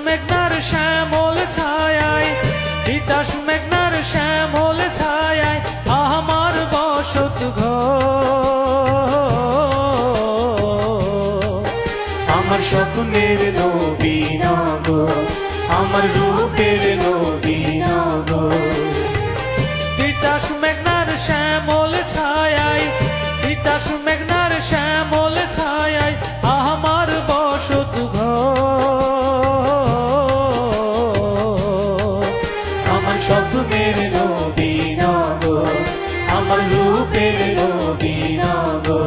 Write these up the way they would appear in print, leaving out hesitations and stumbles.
মেঘনার শ্যামল ছায়ায়, তিতাস মেঘনার শ্যামল ছায়ায় আমার বসত ঘর। আমার স্বপ্নের নবী নগর, আমার রূপের নবী নগর। তিতাস মেঘনার শ্যামল ছায়ায়, তিতাস মেঘনার শ্যামল ছায়ায় আমার বসত ঘর। আমার স্বপ্নের নবী নগর, আমার রূপের নবী নগর।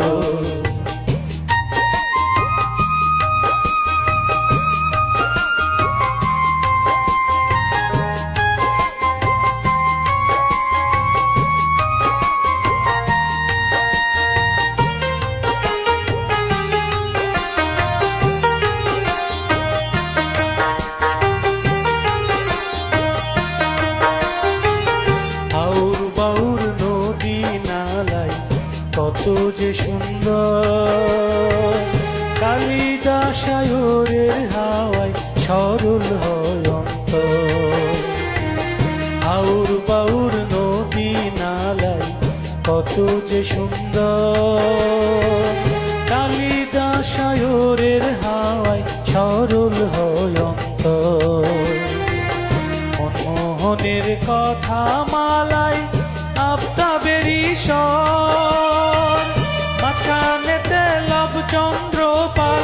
কত যে সুন্দর কালিদাসায়রের হাওয়ায় সরল হয় অন্তর। আউর বাউর নদী নালায় কত যে সুন্দর কালিদাসায়রের হাওয়ায় সরল হয় অন্তর। মনমোহনের কথা মালায় আফতাবেরই স্বর, মাঝখানেতে লব চন্দ্রপাল,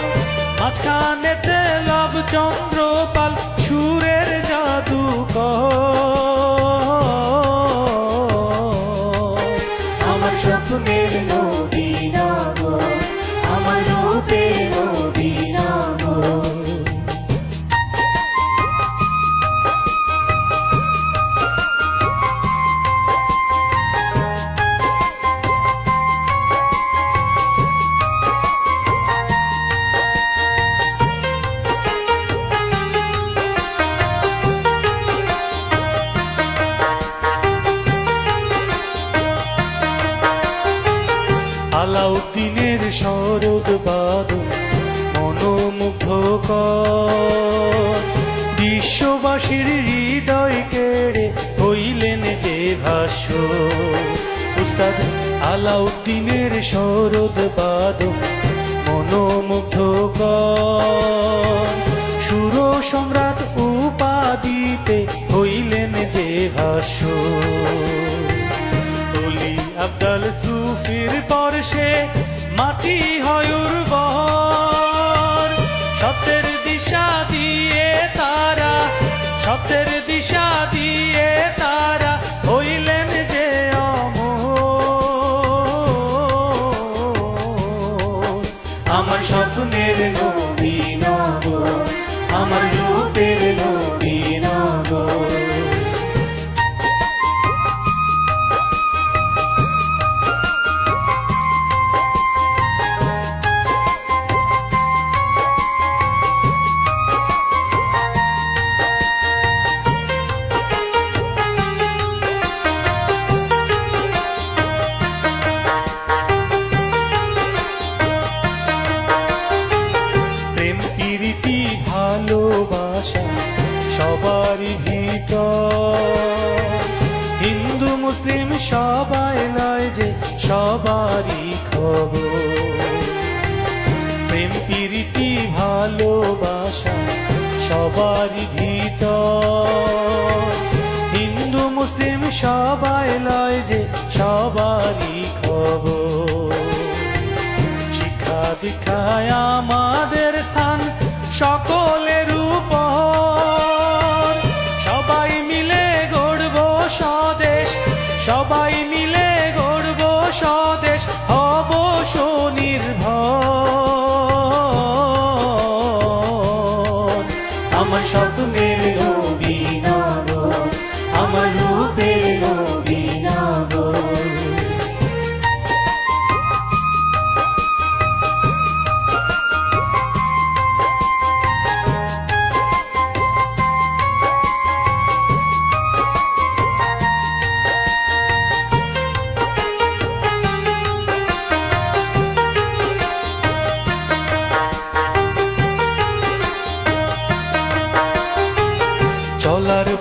মাঝখানেতে লব চন্দ্রপাল সুরের জাদুকর। আমার স্বপ্নের নবী নগর, আমার রূপের নবী নগর। আলাউদ্দিনের শরৎ বাদল মনোমুগ্ধকর, বিশ্ববাসীর হৃদয় কেড়ে হইলেন যে ভাষ্য। উস্তাদ আলাউদ্দিনের শরৎ বাদল মনোমুগ্ধকর, সুর সম্রাট উপাধিতে হইলেন যে ভাষ্য। আব্দাল সুফির পরশে মাটি হয় উর্বর, সত্যের দিশা দিয়ে তারা, সত্যের দিশা দিয়ে তারা হইলেন যে অমর। আমার স্বপ্নের নবী নগর, আমার রূপের নবী নগর। ভালোবাসা সবারই ভিতর, হিন্দু মুসলিম সবাই নয় যে সবারই খবর। প্রেম প্রীতি ভালোবাসা সবারই ভিতর, হিন্দু মুসলিম সবাই নয় যে সবারই খবর। শিক্ষা দীক্ষায় আমাদের স্থান সকলের উপর, সবাই মিলে গড়ব স্বদেশ, সবাই মিলে গড়ব স্বদেশ, হব স্বনির্ভর। আমার স্বপ্নের নবী নগর, আমার রূপের নবী নগর।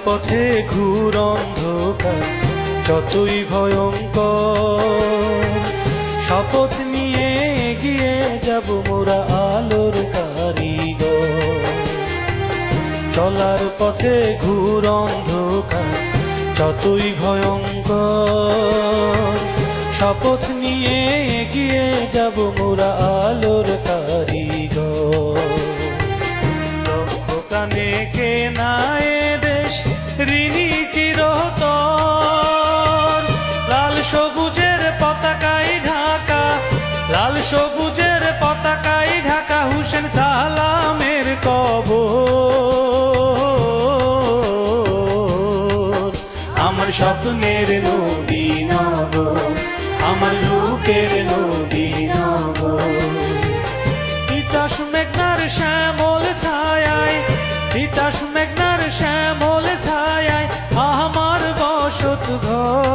পথে ঘুর অন্ধকার যতই ভয়ঙ্কর, শপথ নিয়ে এগিয়ে যাব মোরা আলোর কারিগর। চলার পথে ঘুর অন্ধকার যতই ভয়ঙ্কর, শপথ নিয়ে এগিয়ে যাব মোরা আলোর কারিগর। লক্ষ প্রাণে কেনা এ দেশ ঋণী চিরতর, লাল সবুজের পতাকায় ঢাকা, লাল সবুজের পতাকায় ঢাকা হুসেন সালামের কবর। আমার স্বপ্নের নবীনগর, আমার রূপের নবীনগর। তিতাস মেঘনার শ্যামল ছায়ায়, তিতাস মেঘনার শ্যামল ছায়ায় আমার বসত ঘর।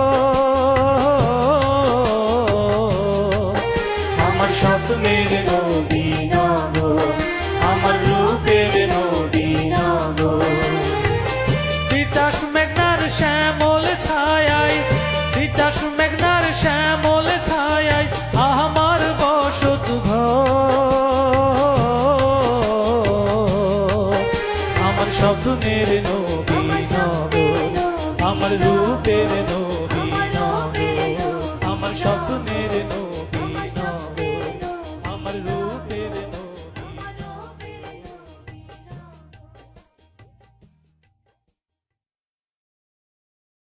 আমার স্বপ্নের নবীনগর, আমার রূপের নবীনগর। তিতাস মেঘনার শ্যামল ছায়ায়, তিতাস মেঘনার শ্যামল ছায়ায় আমার বসত ঘর। আমার স্বপ্নের নবীনগর, আমার রূপের নবীনগর, আমার স্বপ্নের নবীনগর।